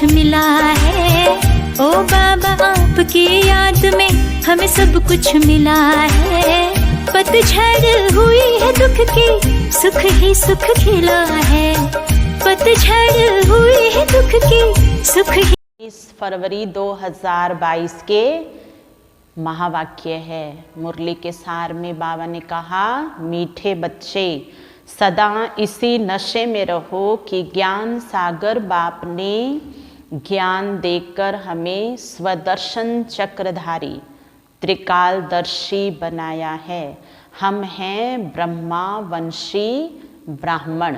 मिला है। ओ बाबा आपकी याद में हमें सब कुछ मिला है। पतझड़ हुई है दुख की, सुख ही सुख खिला है। पतझड़ हुई है दुख की, सुख ही। 20 फरवरी 2022 के महावाक्य है। मुरली के सार में बाबा ने कहा, मीठे बच्चे सदा इसी नशे में रहो कि ज्ञान सागर बाप ने ज्ञान देकर हमें स्वदर्शन चक्रधारी त्रिकालदर्शी बनाया है। हम हैं ब्रह्मा वंशी ब्राह्मण।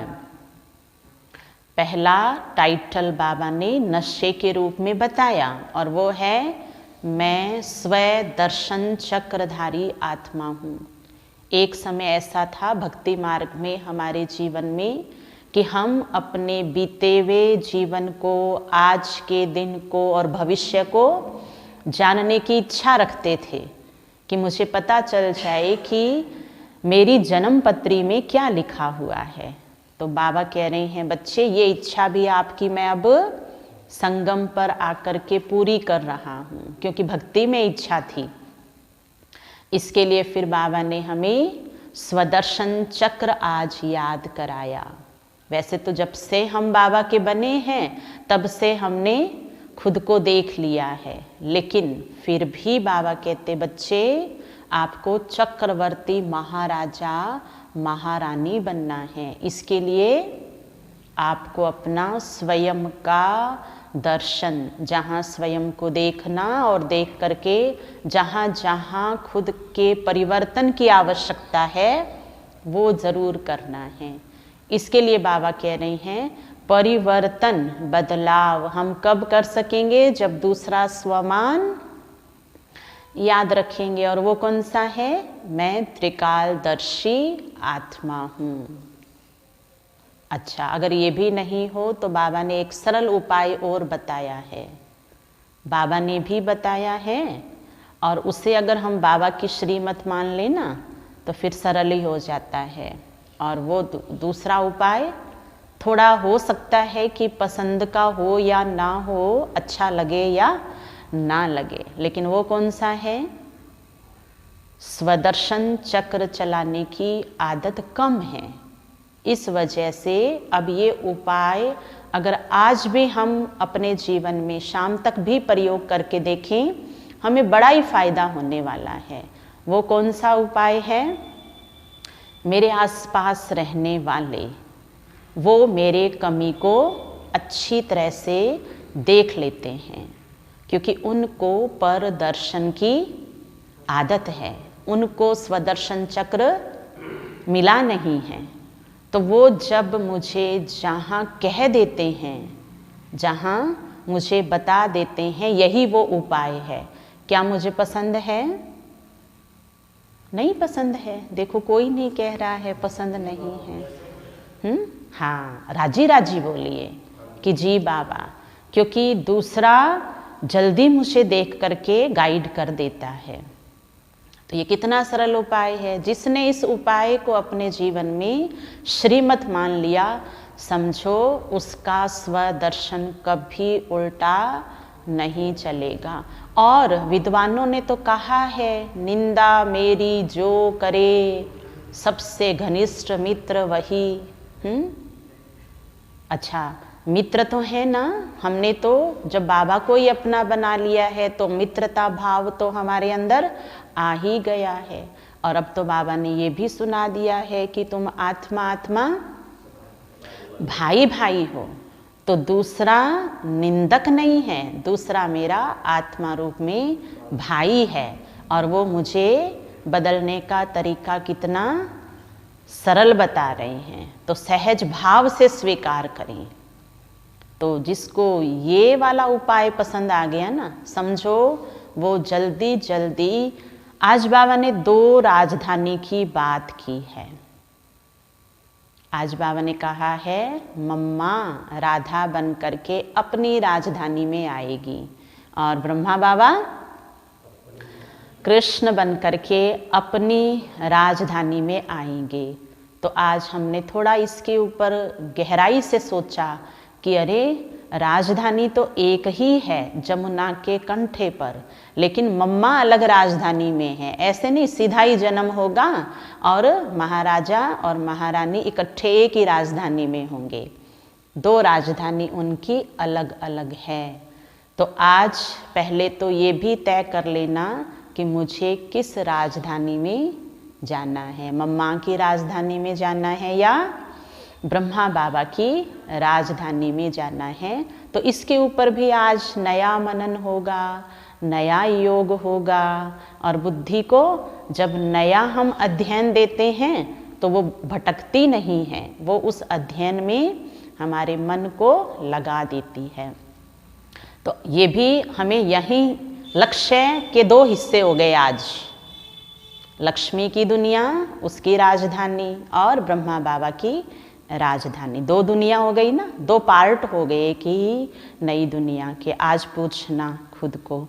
पहला टाइटल बाबा ने नशे के रूप में बताया और वो है, मैं स्वदर्शन चक्रधारी आत्मा हूँ। एक समय ऐसा था भक्ति मार्ग में हमारे जीवन में कि हम अपने बीते हुए जीवन को, आज के दिन को और भविष्य को जानने की इच्छा रखते थे कि मुझे पता चल जाए कि मेरी जन्म पत्री में क्या लिखा हुआ है। तो बाबा कह रहे हैं, बच्चे ये इच्छा भी आपकी मैं अब संगम पर आकर के पूरी कर रहा हूँ, क्योंकि भक्ति में इच्छा थी। इसके लिए फिर बाबा ने हमें स्वदर्शन चक्र आज याद कराया। वैसे तो जब से हम बाबा के बने हैं तब से हमने खुद को देख लिया है, लेकिन फिर भी बाबा कहते, बच्चे आपको चक्रवर्ती महाराजा महारानी बनना है। इसके लिए आपको अपना स्वयं का दर्शन, जहाँ स्वयं को देखना और देख करके जहाँ जहाँ खुद के परिवर्तन की आवश्यकता है वो ज़रूर करना है। इसके लिए बाबा कह रहे हैं, परिवर्तन बदलाव हम कब कर सकेंगे? जब दूसरा स्वमान याद रखेंगे। और वो कौन सा है? मैं त्रिकालदर्शी आत्मा हूँ। अच्छा, अगर ये भी नहीं हो तो बाबा ने एक सरल उपाय और बताया है। बाबा ने भी बताया है और उसे अगर हम बाबा की श्रीमत मान लेना तो फिर सरल ही हो जाता है। और वो दूसरा उपाय थोड़ा हो सकता है कि पसंद का हो या ना हो, अच्छा लगे या ना लगे, लेकिन वो कौन सा है? स्वदर्शन चक्र चलाने की आदत कम है। इस वजह से अब ये उपाय अगर आज भी हम अपने जीवन में शाम तक भी प्रयोग करके देखें, हमें बड़ा ही फायदा होने वाला है। वो कौन सा उपाय है? मेरे आसपास रहने वाले वो मेरे कमी को अच्छी तरह से देख लेते हैं, क्योंकि उनको परदर्शन की आदत है, उनको स्वदर्शन चक्र मिला नहीं है। तो वो जब मुझे जहाँ कह देते हैं, जहाँ मुझे बता देते हैं, यही वो उपाय है। क्या मुझे पसंद है? नहीं पसंद है। देखो कोई नहीं कह रहा है पसंद नहीं है। हाँ, राजी राजी बोलिए कि जी बाबा, क्योंकि दूसरा जल्दी मुझे देख करके गाइड कर देता है। तो ये कितना सरल उपाय है। जिसने इस उपाय को अपने जीवन में श्रीमत मान लिया, समझो उसका स्वदर्शन कभी उल्टा नहीं चलेगा। और विद्वानों ने तो कहा है, निंदा मेरी जो करे सबसे घनिष्ठ मित्र वही। अच्छा, मित्र तो है ना, हमने तो जब बाबा को ही अपना बना लिया है तो मित्रता भाव तो हमारे अंदर आ ही गया है। और अब तो बाबा ने ये भी सुना दिया है कि तुम आत्मा आत्मा भाई भाई हो। तो दूसरा निंदक नहीं है, दूसरा मेरा आत्मा रूप में भाई है। और वो मुझे बदलने का तरीका कितना सरल बता रहे हैं। तो सहज भाव से स्वीकार करें। तो जिसको ये वाला उपाय पसंद आ गया ना, समझो वो जल्दी जल्दी, आज बाबा ने 2 राजधानी की बात की है। आज बाबा ने कहा है, मम्मा राधा बन करके अपनी राजधानी में आएगी और ब्रह्मा बाबा कृष्ण बन करके अपनी राजधानी में आएंगे। तो आज हमने थोड़ा इसके ऊपर गहराई से सोचा कि अरे राजधानी तो एक ही है जमुना के कंठे पर, लेकिन मम्मा अलग राजधानी में है। ऐसे नहीं सीधा ही जन्म होगा और महाराजा और महारानी इकट्ठे एक ही राजधानी में होंगे। दो राजधानी उनकी अलग अलग है। तो आज पहले तो ये भी तय कर लेना कि मुझे किस राजधानी में जाना है, मम्मा की राजधानी में जाना है या ब्रह्मा बाबा की राजधानी में जाना है। तो इसके ऊपर भी आज नया मनन होगा, नया योग होगा। और बुद्धि को जब नया हम अध्ययन देते हैं तो वो भटकती नहीं है, वो उस अध्ययन में हमारे मन को लगा देती है। तो ये भी हमें यही लक्ष्य के दो हिस्से हो गए आज, लक्ष्मी की दुनिया उसकी राजधानी और ब्रह्मा बाबा की राजधानी। दो दुनिया हो गई ना, दो पार्ट हो गए कि नई दुनिया के। आज पूछना खुद को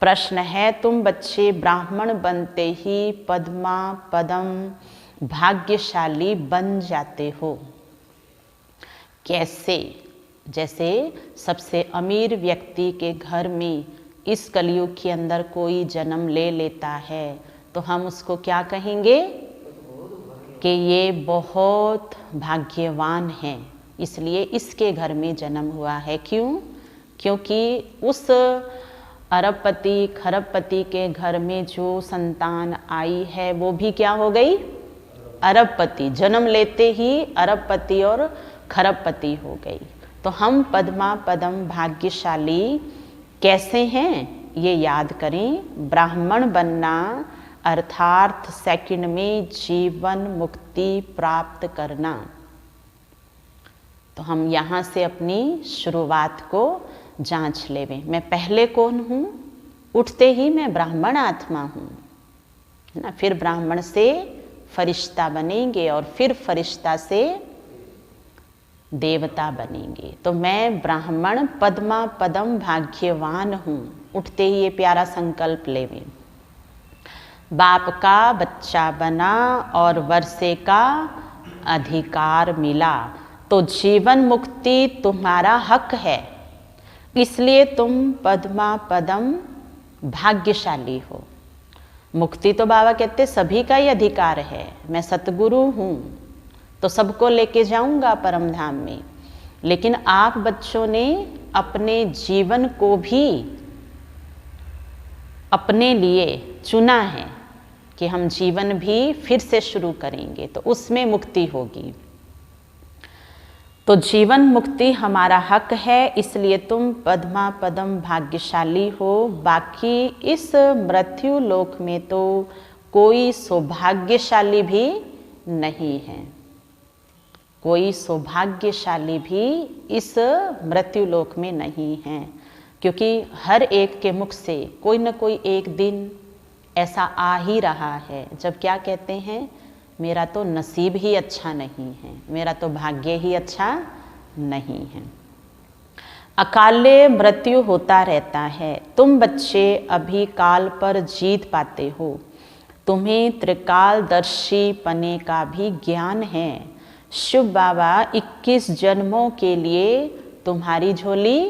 प्रश्न है, तुम बच्चे ब्राह्मण बनते ही पद्मा पदम भाग्यशाली बन जाते हो, कैसे? जैसे सबसे अमीर व्यक्ति के घर में इस कलयुग के अंदर कोई जन्म ले लेता है तो हम उसको क्या कहेंगे कि ये बहुत भाग्यवान है, इसलिए इसके घर में जन्म हुआ है। क्यों? क्योंकि उस अरबपति खरबपति के घर में जो संतान आई है वो भी क्या हो गई? अरबपति। जन्म लेते ही अरबपति और खरबपति हो गई। तो हम पद्मा पदम भाग्यशाली कैसे हैं ये याद करें। ब्राह्मण बनना अर्थात सेकंड में जीवन मुक्ति प्राप्त करना। तो हम यहाँ से अपनी शुरुआत को जांच लेवें। मैं पहले कौन हूँ? उठते ही मैं ब्राह्मण आत्मा हूँ, है ना। फिर ब्राह्मण से फरिश्ता बनेंगे और फिर फरिश्ता से देवता बनेंगे। तो मैं ब्राह्मण पद्मा पदम भाग्यवान हूँ। उठते ही ये प्यारा संकल्प लेवें। बाप का बच्चा बना और वर्षे का अधिकार मिला, तो जीवन मुक्ति तुम्हारा हक है, इसलिए तुम पद्मा पदम भाग्यशाली हो। मुक्ति तो बाबा कहते सभी का ही अधिकार है। मैं सतगुरु हूँ तो सबको लेके जाऊंगा परम धाम में, लेकिन आप बच्चों ने अपने जीवन को भी अपने लिए चुना है कि हम जीवन भी फिर से शुरू करेंगे, तो उसमें मुक्ति होगी। तो जीवन मुक्ति हमारा हक है, इसलिए तुम पद्मा पदम भाग्यशाली हो। बाकी इस मृत्यु लोक में तो कोई सौभाग्यशाली भी नहीं है, कोई सौभाग्यशाली भी इस मृत्यु लोक में नहीं है, क्योंकि हर एक के मुख से कोई न कोई एक दिन ऐसा आ ही रहा है जब क्या कहते हैं, मेरा तो नसीब ही अच्छा नहीं है, मेरा तो भाग्य ही अच्छा नहीं है। अकाले मृत्यु होता रहता है। तुम बच्चे अभी काल पर जीत पाते हो, तुम्हें त्रिकालदर्शी पने का भी ज्ञान है। शिव बाबा 21 जन्मों के लिए तुम्हारी झोली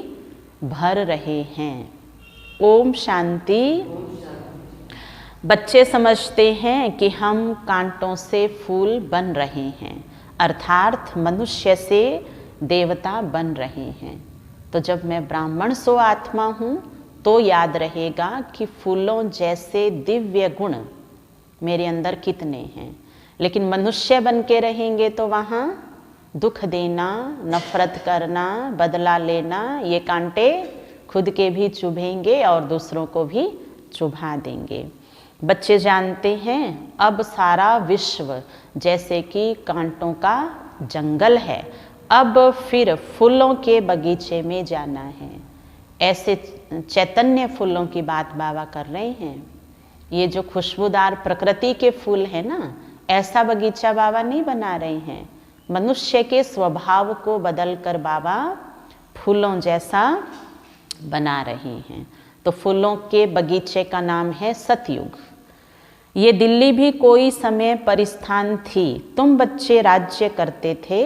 भर रहे हैं। ओम शांति। बच्चे समझते हैं कि हम कांटों से फूल बन रहे हैं, अर्थात मनुष्य से देवता बन रहे हैं। तो जब मैं ब्राह्मण सो आत्मा हूँ तो याद रहेगा कि फूलों जैसे दिव्य गुण मेरे अंदर कितने हैं। लेकिन मनुष्य बन के रहेंगे तो वहाँ दुख देना, नफरत करना, बदला लेना, ये कांटे खुद के भी चुभेंगे और दूसरों को भी चुभा देंगे। बच्चे जानते हैं अब सारा विश्व जैसे कि कांटों का जंगल है, अब फिर फूलों के बगीचे में जाना है। ऐसे चैतन्य फूलों की बात बाबा कर रहे हैं। ये जो खुशबूदार प्रकृति के फूल हैं ना, ऐसा बगीचा बाबा नहीं बना रहे हैं। मनुष्य के स्वभाव को बदलकर बाबा फूलों जैसा बना रहे हैं। तो फूलों के बगीचे का नाम है सतयुग। ये दिल्ली भी कोई समय परिस्थान थी। तुम बच्चे राज्य करते थे,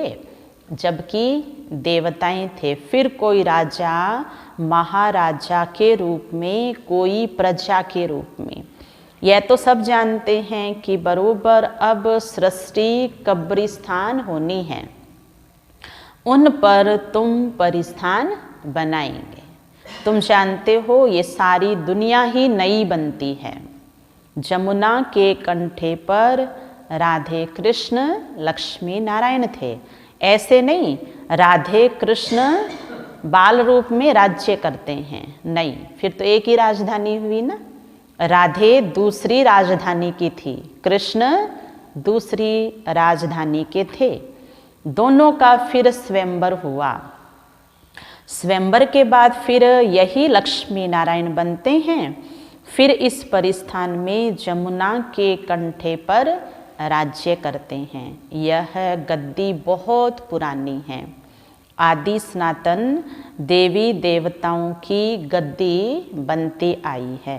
जबकि देवताएं थे, फिर कोई राजा महाराजा के रूप में, कोई प्रजा के रूप में। यह तो सब जानते हैं कि बरोबर अब सृष्टि कब्रिस्तान होनी है, उन पर तुम परिस्थान बनाएंगे। तुम जानते हो ये सारी दुनिया ही नई बनती है। जमुना के कंठे पर राधे कृष्ण लक्ष्मी नारायण थे। ऐसे नहीं राधे कृष्ण बाल रूप में राज्य करते हैं, नहीं, फिर तो एक ही राजधानी हुई ना। राधे दूसरी राजधानी की थी, कृष्ण दूसरी राजधानी के थे। दोनों का फिर स्वयंवर हुआ। स्वयंवर के बाद फिर यही लक्ष्मी नारायण बनते हैं। फिर इस परिस्थान में जमुना के कंठे पर राज्य करते हैं। यह गद्दी बहुत पुरानी है, आदि सनातन देवी देवताओं की गद्दी बनती आई है।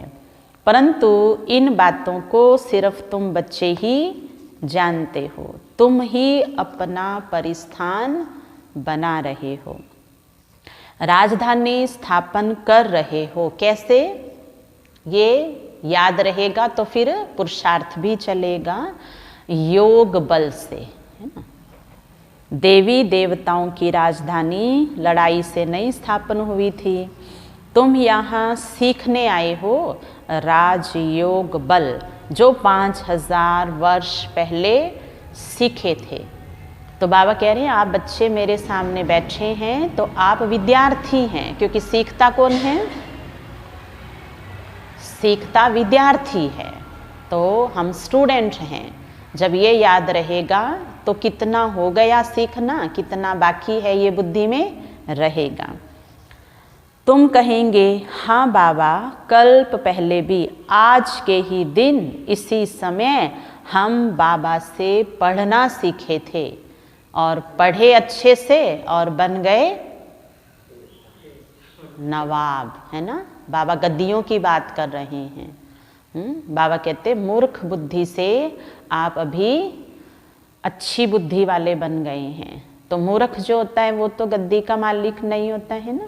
परंतु इन बातों को सिर्फ तुम बच्चे ही जानते हो, तुम ही अपना परिस्थान बना रहे हो, राजधानी स्थापन कर रहे हो। कैसे? ये याद रहेगा तो फिर पुरुषार्थ भी चलेगा। योग बल से, है ना। देवी देवताओं की राजधानी लड़ाई से नहीं स्थापन हुई थी। तुम यहाँ सीखने आए हो राजयोग बल, जो 5000 वर्ष पहले सीखे थे। तो बाबा कह रहे हैं आप बच्चे मेरे सामने बैठे हैं तो आप विद्यार्थी हैं, क्योंकि सीखता कौन है? सीखता विद्यार्थी है, तो हम स्टूडेंट हैं। जब ये याद रहेगा तो कितना हो गया सीखना, कितना बाकी है ये बुद्धि में रहेगा। तुम कहेंगे हाँ बाबा, कल्प पहले भी आज के ही दिन इसी समय हम बाबा से पढ़ना सीखे थे और पढ़े अच्छे से और बन गए नवाब, है ना। बाबा गद्दियों की बात कर रहे हैं। बाबा कहते मूर्ख बुद्धि से आप अभी अच्छी बुद्धि वाले बन गए हैं। तो मूर्ख जो होता है वो तो गद्दी का मालिक नहीं होता है ना।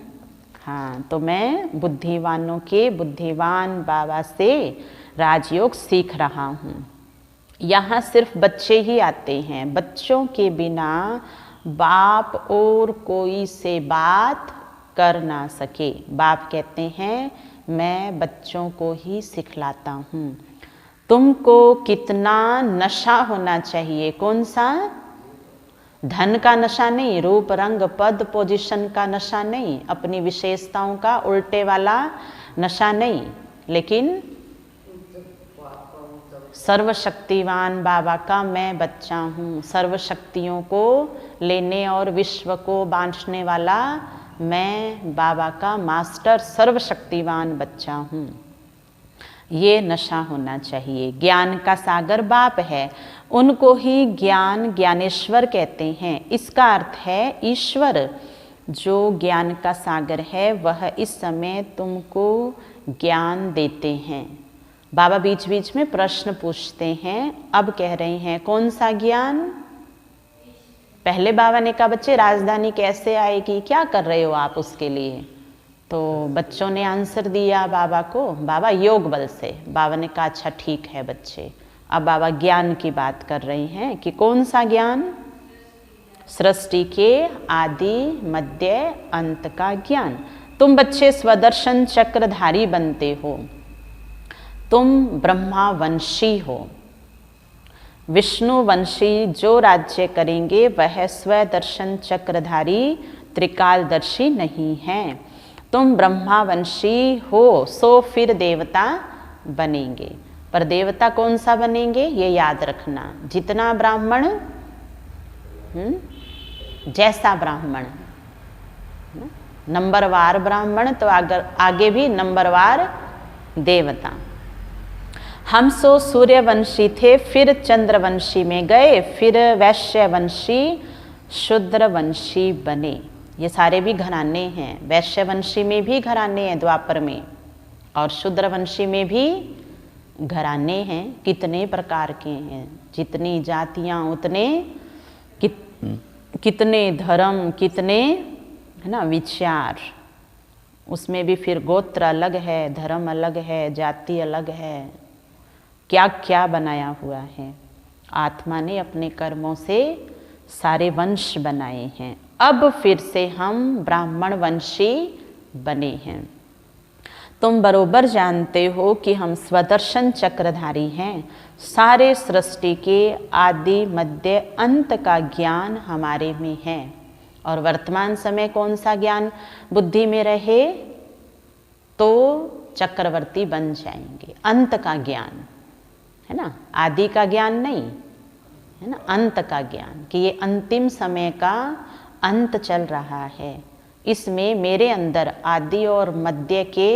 हाँ, तो मैं बुद्धिवानों के बुद्धिवान बाबा से राजयोग सीख रहा हूँ। यहाँ सिर्फ बच्चे ही आते हैं, बच्चों के बिना बाप और कोई से बात कर ना सके। बाप कहते हैं मैं बच्चों को ही सिखलाता हूँ। तुमको कितना नशा होना चाहिए? कौन सा? धन का नशा नहीं, रूप रंग पद पोजीशन का नशा नहीं, अपनी विशेषताओं का उल्टे वाला नशा नहीं, लेकिन सर्वशक्तिवान बाबा का मैं बच्चा हूँ। सर्वशक्तियों को लेने और विश्व को बांटने वाला मैं बाबा का मास्टर सर्वशक्तिवान बच्चा हूँ। ये नशा होना चाहिए। ज्ञान का सागर बाप है, उनको ही ज्ञान ज्ञानेश्वर कहते हैं। इसका अर्थ है ईश्वर जो ज्ञान का सागर है वह इस समय तुमको ज्ञान देते हैं। बाबा बीच बीच में प्रश्न पूछते हैं। अब कह रहे हैं कौन सा ज्ञान? पहले बाबा ने कहा बच्चे राजधानी कैसे आएगी, क्या कर रहे हो आप उसके लिए? तो बच्चों ने आंसर दिया बाबा को, बाबा योग बल से। बाबा ने कहा अच्छा ठीक है बच्चे। अब बाबा ज्ञान की बात कर रहे हैं कि कौन सा ज्ञान? सृष्टि के आदि मध्य अंत का ज्ञान। तुम बच्चे स्वदर्शन चक्रधारी बनते हो, तुम ब्रह्मावंशी हो। विष्णुवंशी जो राज्य करेंगे वह स्वदर्शन चक्रधारी त्रिकालदर्शी नहीं है। तुम ब्रह्मावंशी हो सो फिर देवता बनेंगे। पर देवता कौन सा बनेंगे ये याद रखना। जितना ब्राह्मण जैसा ब्राह्मण, नंबरवार ब्राह्मण तो आगे भी नंबरवार देवता। हम सो सूर्यवंशी थे, फिर चंद्रवंशी में गए, फिर वैश्यवंशी शूद्रवंशी बने। ये सारे भी घराने हैं। वैश्यवंशी में भी घराने हैं द्वापर में, और शूद्रवंशी में भी घराने हैं। कितने प्रकार के हैं, जितनी जातियां उतने कितने धर्म, कितने है ना विचार, उसमें भी फिर गोत्र अलग है, धर्म अलग है, जाति अलग है, क्या क्या बनाया हुआ है। आत्मा ने अपने कर्मों से सारे वंश बनाए हैं। अब फिर से हम ब्राह्मण वंशी बने हैं। तुम बरोबर जानते हो कि हम स्वदर्शन चक्रधारी हैं। सारे सृष्टि के आदि मध्य अंत का ज्ञान हमारे में है। और वर्तमान समय कौन सा ज्ञान बुद्धि में रहे तो चक्रवर्ती बन जाएंगे। अंत का ज्ञान है ना, आदि का ज्ञान नहीं है ना, अंत का ज्ञान कि ये अंतिम समय का अंत चल रहा है। इसमें मेरे अंदर आदि और मध्य के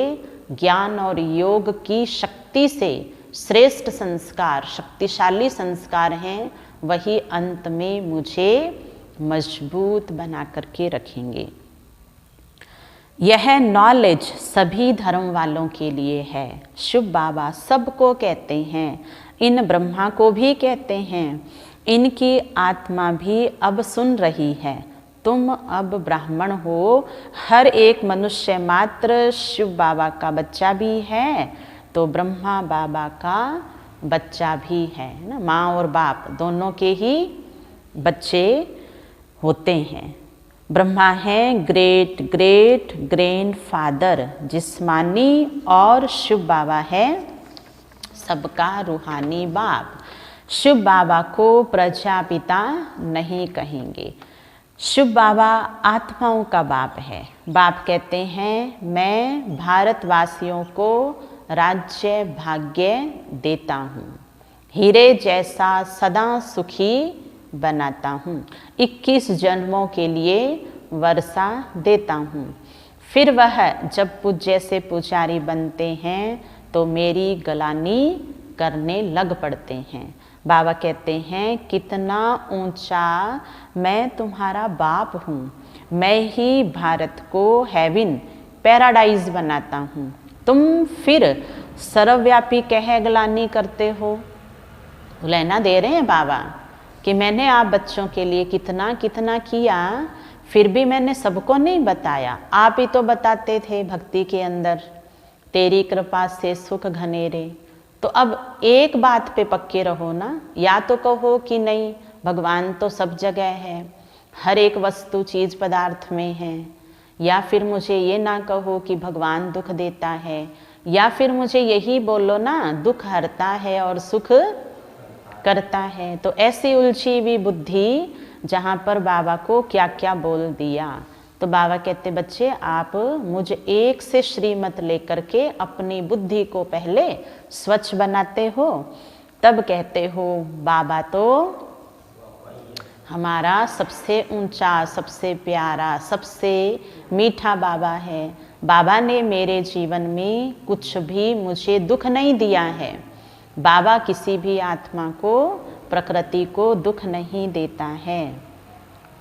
ज्ञान और योग की शक्ति से श्रेष्ठ संस्कार, शक्तिशाली संस्कार हैं, वही अंत में मुझे मजबूत बना करके रखेंगे। यह नॉलेज सभी धर्म वालों के लिए है। शिव बाबा सबको कहते हैं, इन ब्रह्मा को भी कहते हैं। इनकी आत्मा भी अब सुन रही है। तुम अब ब्राह्मण हो, हर एक मनुष्य मात्र शिव बाबा का बच्चा भी है तो ब्रह्मा बाबा का बच्चा भी है ना, माँ और बाप दोनों के ही बच्चे होते हैं। ब्रह्मा है ग्रेट ग्रेट ग्रैंड फादर जिस्मानी, और शिव बाबा है सबका रूहानी बाप। शिव बाबा को प्रजापिता नहीं कहेंगे। शिव बाबा आत्माओं का बाप है। बाप कहते हैं मैं भारतवासियों को राज्य भाग्य देता हूँ, हीरे जैसा सदा सुखी बनाता हूँ, 21 जन्मों के लिए वर्षा देता हूँ। फिर वह जब पूज्य से पुजारी बनते हैं तो मेरी गलानी करने लग पड़ते हैं। बाबा कहते हैं कितना ऊंचा मैं तुम्हारा बाप हूँ, मैं ही भारत को हेवन पैराडाइज बनाता हूँ, तुम फिर सर्वव्यापी कह गलानी करते हो। उलहना दे रहे हैं बाबा कि मैंने आप बच्चों के लिए कितना कितना किया, फिर भी मैंने सबको नहीं बताया, आप ही तो बताते थे भक्ति के अंदर, तेरी कृपा से सुख घनेरे। तो अब एक बात पे पक्के रहो ना, या तो कहो कि नहीं भगवान तो सब जगह है, हर एक वस्तु चीज पदार्थ में है, या फिर मुझे ये ना कहो कि भगवान दुख देता है, या फिर मुझे यही बोलो ना दुख हरता है और सुख करता है। तो ऐसी उलझी हुई बुद्धि जहाँ पर बाबा को क्या क्या बोल दिया। तो बाबा कहते बच्चे आप मुझ एक से श्रीमत लेकर के अपनी बुद्धि को पहले स्वच्छ बनाते हो, तब कहते हो बाबा तो हमारा सबसे ऊंचा, सबसे प्यारा, सबसे मीठा बाबा है। बाबा ने मेरे जीवन में कुछ भी मुझे दुख नहीं दिया है। बाबा किसी भी आत्मा को, प्रकृति को दुख नहीं देता है।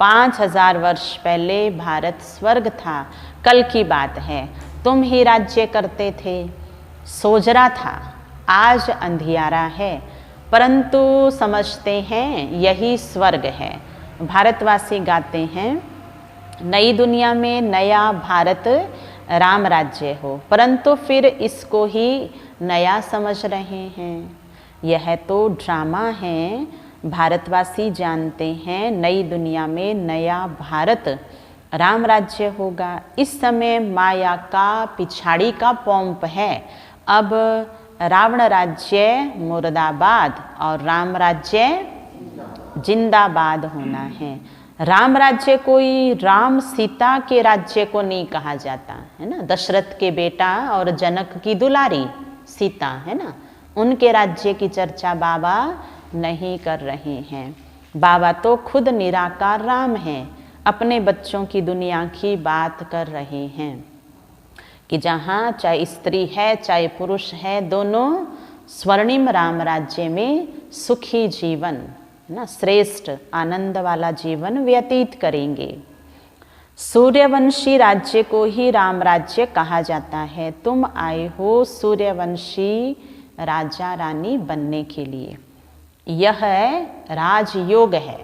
5000 वर्ष पहले भारत स्वर्ग था, कल की बात है। तुम ही राज्य करते थे, सोजरा था, आज अंधियारा है, परंतु समझते हैं यही स्वर्ग है। भारतवासी गाते हैं नई दुनिया में नया भारत राम राज्य हो, परंतु फिर इसको ही नया समझ रहे हैं। यह तो ड्रामा है। भारतवासी जानते हैं नई दुनिया में नया भारत राम राज्य होगा। इस समय माया का पिछाड़ी का पोंप है। अब रावण राज्य मुर्दाबाद और राम राज्य जिंदाबाद होना है। राम राज्य कोई राम सीता के राज्य को नहीं कहा जाता है ना, दशरथ के बेटा और जनक की दुलारी सीता है ना, उनके राज्य की चर्चा बाबा नहीं कर रहे हैं। बाबा तो खुद निराकार राम हैं, अपने बच्चों की दुनिया की बात कर रहे हैं कि जहाँ चाहे स्त्री है चाहे पुरुष है, दोनों स्वर्णिम राम राज्य में सुखी जीवन ना, श्रेष्ठ आनंद वाला जीवन व्यतीत करेंगे। सूर्यवंशी राज्य को ही राम राज्य कहा जाता है। तुम आए हो सूर्यवंशी राजा रानी बनने के लिए। यह राजयोग है।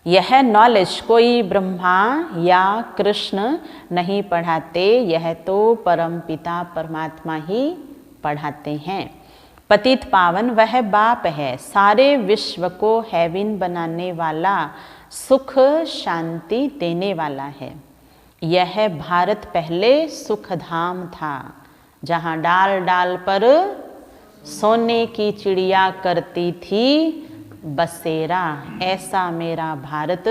यह नॉलेज कोई ब्रह्मा या कृष्ण नहीं पढ़ाते, यह तो परमपिता परमात्मा ही पढ़ाते हैं। पतित पावन वह बाप है, सारे विश्व को हेवन बनाने वाला, सुख शांति देने वाला है। यह भारत पहले सुख धाम था, जहाँ डाल डाल पर सोने की चिड़िया करती थी बसेरा, ऐसा मेरा भारत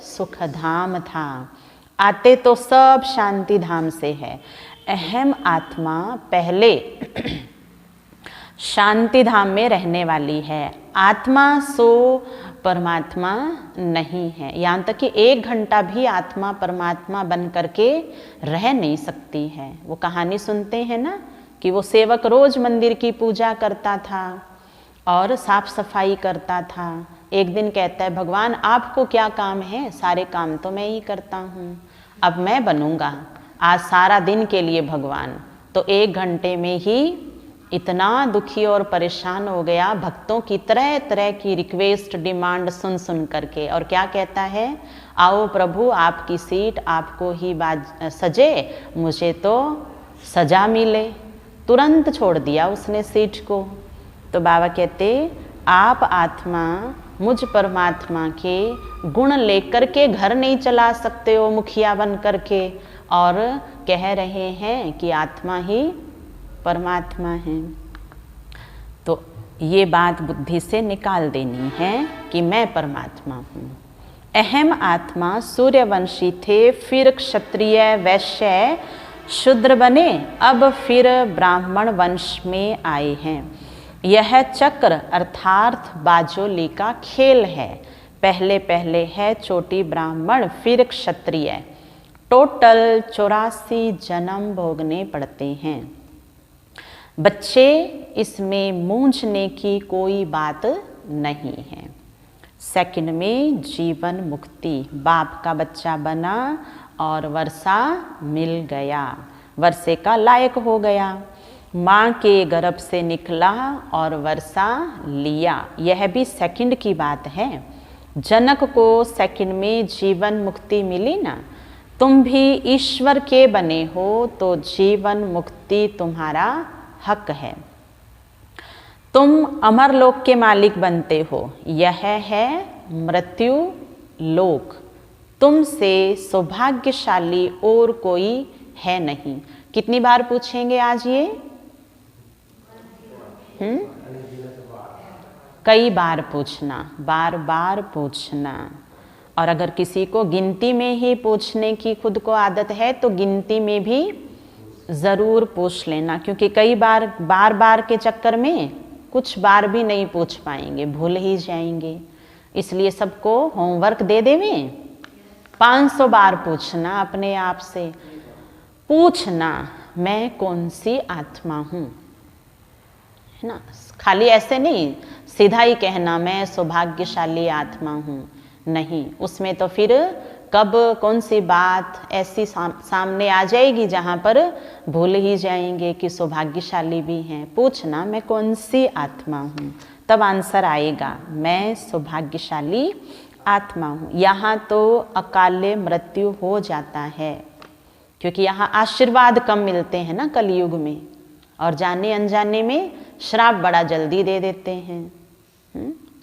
सुख धाम था। आते तो सब शांति धाम से है। अहम आत्मा पहले शांति धाम में रहने वाली है। आत्मा सो परमात्मा नहीं है। यहाँ तक कि 1 घंटा भी आत्मा परमात्मा बन करके रह नहीं सकती है। वो कहानी सुनते हैं ना कि वो सेवक रोज मंदिर की पूजा करता था और साफ सफाई करता था। एक दिन कहता है, भगवान आपको क्या काम है, सारे काम तो मैं ही करता हूँ, अब मैं बनूंगा आज सारा दिन के लिए भगवान। तो 1 घंटे में ही इतना दुखी और परेशान हो गया, भक्तों की तरह तरह की रिक्वेस्ट डिमांड सुन सुन करके। और क्या कहता है, आओ प्रभु आपकी सीट आपको ही सजे, मुझे तो सजा मिले। तुरंत छोड़ दिया उसने सीट को। तो बाबा कहते, आप आत्मा मुझ परमात्मा के गुण लेकर के घर नहीं चला सकते हो मुखिया बन करके, और कह रहे हैं कि आत्मा ही परमात्मा है। तो ये बात बुद्धि से निकाल देनी है कि मैं परमात्मा हूँ। अहम आत्मा सूर्यवंशी थे, फिर क्षत्रिय वैश्य शूद्र बने, अब फिर ब्राह्मण वंश में आए हैं। यह चक्र अर्थात बाजोली का खेल है। पहले पहले है चोटी ब्राह्मण, फिर क्षत्रिय। टोटल 84 जन्म भोगने पड़ते हैं। बच्चे इसमें मूंझने की कोई बात नहीं है। सेकंड में जीवन मुक्ति, बाप का बच्चा बना और वर्षा मिल गया, वर्षे का लायक हो गया। माँ के गर्भ से निकला और वर्षा लिया, यह भी सेकंड की बात है। जनक को सेकंड में जीवन मुक्ति मिली ना। तुम भी ईश्वर के बने हो तो जीवन मुक्ति तुम्हारा हक है। तुम अमरलोक के मालिक बनते हो, यह है मृत्यु लोक। तुमसे सौभाग्यशाली और कोई है नहीं। कितनी बार पूछेंगे आज ये? कई बार पूछना, बार बार पूछना। और अगर किसी को गिनती में ही पूछने की खुद को आदत है तो गिनती में भी ज़रूर पूछ लेना, क्योंकि कई बार बार के चक्कर में कुछ बार भी नहीं पूछ पाएंगे, भूल ही जाएंगे। इसलिए सबको होमवर्क दे देवें, 500 बार पूछना अपने आप से। पूछना मैं कौन सी आत्मा हूँ, है ना। खाली ऐसे नहीं सीधा ही कहना मैं सौभाग्यशाली आत्मा हूँ, नहीं। उसमें तो फिर कब कौन सी बात ऐसी सामने आ जाएगी जहाँ पर भूल ही जाएंगे कि सौभाग्यशाली भी हैं। पूछना मैं कौन सी आत्मा हूँ, तब आंसर आएगा मैं सौभाग्यशाली आत्मा हूँ। यहाँ तो अकाले मृत्यु हो जाता है, क्योंकि यहाँ आशीर्वाद कम मिलते हैं ना कलयुग में, और जाने अनजाने में श्राप बड़ा जल्दी दे देते हैं।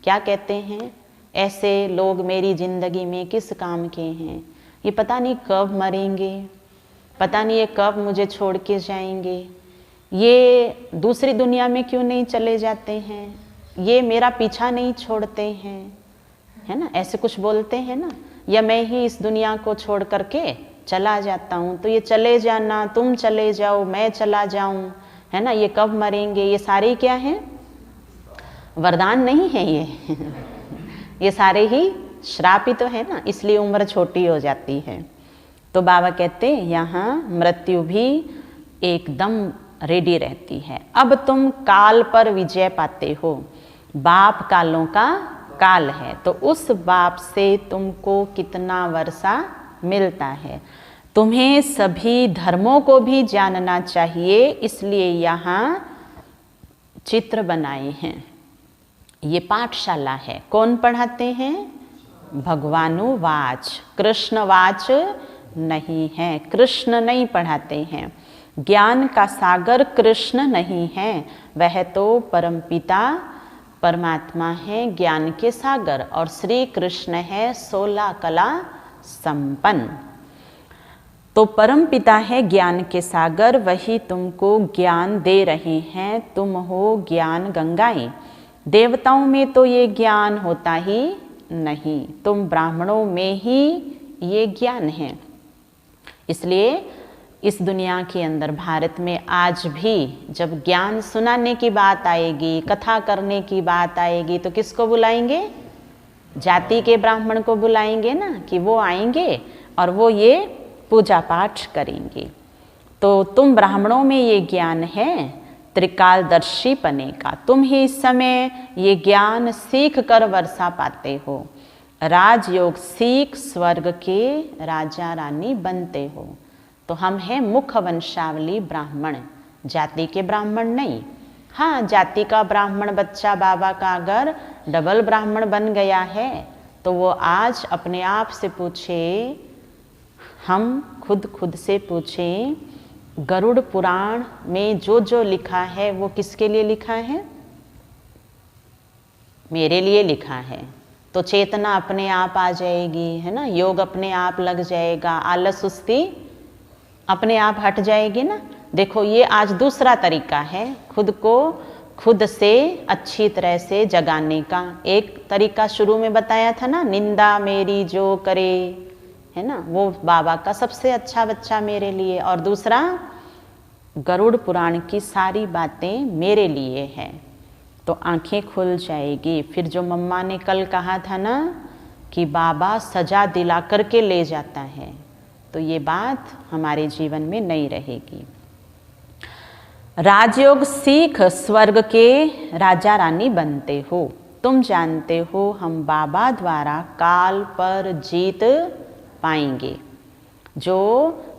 क्या कहते हैं, ऐसे लोग मेरी ज़िंदगी में किस काम के हैं, ये पता नहीं कब मरेंगे, पता नहीं ये कब मुझे छोड़ के जाएंगे, ये दूसरी दुनिया में क्यों नहीं चले जाते हैं, ये मेरा पीछा नहीं छोड़ते हैं, है ना। ऐसे कुछ बोलते हैं ना, या मैं ही इस दुनिया को छोड़ करके चला जाता हूँ, तो ये चले जाना, तुम चले जाओ, मैं चला जाऊँ, है ना, ये कब मरेंगे, ये सारे क्या हैं, वरदान नहीं है ये सारे ही श्राप ही तो है ना, इसलिए उम्र छोटी हो जाती है। तो बाबा कहते हैं यहाँ मृत्यु भी एकदम रेडी रहती है। अब तुम काल पर विजय पाते हो, बाप कालों का काल है, तो उस बाप से तुमको कितना वर्षा मिलता है। तुम्हें सभी धर्मों को भी जानना चाहिए, इसलिए यहाँ चित्र बनाए हैं। ये पाठशाला है। कौन पढ़ाते हैं? भगवानुवाच, कृष्णवाच नहीं है, कृष्ण नहीं पढ़ाते हैं। ज्ञान का सागर कृष्ण नहीं है, वह तो परमपिता परमात्मा है ज्ञान के सागर, और श्री कृष्ण है 16 कला संपन्न। तो परम पिता है ज्ञान के सागर, वही तुमको ज्ञान दे रहे हैं, तुम हो ज्ञान गंगाएं। देवताओं में तो ये ज्ञान होता ही नहीं, तुम ब्राह्मणों में ही ये ज्ञान है। इसलिए इस दुनिया के अंदर, भारत में आज भी जब ज्ञान सुनाने की बात आएगी, कथा करने की बात आएगी, तो किसको बुलाएंगे? जाति के ब्राह्मण को बुलाएंगे ना, कि वो आएंगे और वो ये पूजा पाठ करेंगे। तो तुम ब्राह्मणों में ये ज्ञान है त्रिकालदर्शी पने का, तुम ही इस समय ये ज्ञान सीख कर वर्षा पाते हो, राजयोग सीख स्वर्ग के राजा रानी बनते हो। तो हम हैं मुख वंशावली ब्राह्मण, जाति के ब्राह्मण नहीं। हाँ, जाति का ब्राह्मण बच्चा बाबा का अगर डबल ब्राह्मण बन गया है तो वो आज अपने आप से पूछे, हम खुद से पूछें, गरुड़ पुराण में जो जो लिखा है वो किसके लिए लिखा है? मेरे लिए लिखा है। तो चेतना अपने आप आ जाएगी, है ना, योग अपने आप लग जाएगा, आलस सुस्ती अपने आप हट जाएगी ना। देखो, ये आज दूसरा तरीका है खुद को खुद से अच्छी तरह से जगाने का। एक तरीका शुरू में बताया था ना, निंदा मेरी जो करे, है ना, वो बाबा का सबसे अच्छा बच्चा मेरे लिए। और दूसरा, गरुड़ पुराण की सारी बातें मेरे लिए है। तो आंखें खुल जाएगी। फिर जो मम्मा ने कल कहा था ना कि बाबा सजा दिला करके ले जाता है, तो ये बात हमारे जीवन में नहीं रहेगी। राजयोग सीख स्वर्ग के राजा रानी बनते हो। तुम जानते हो हम बाबा द्वारा काल पर जीत पाएंगे। जो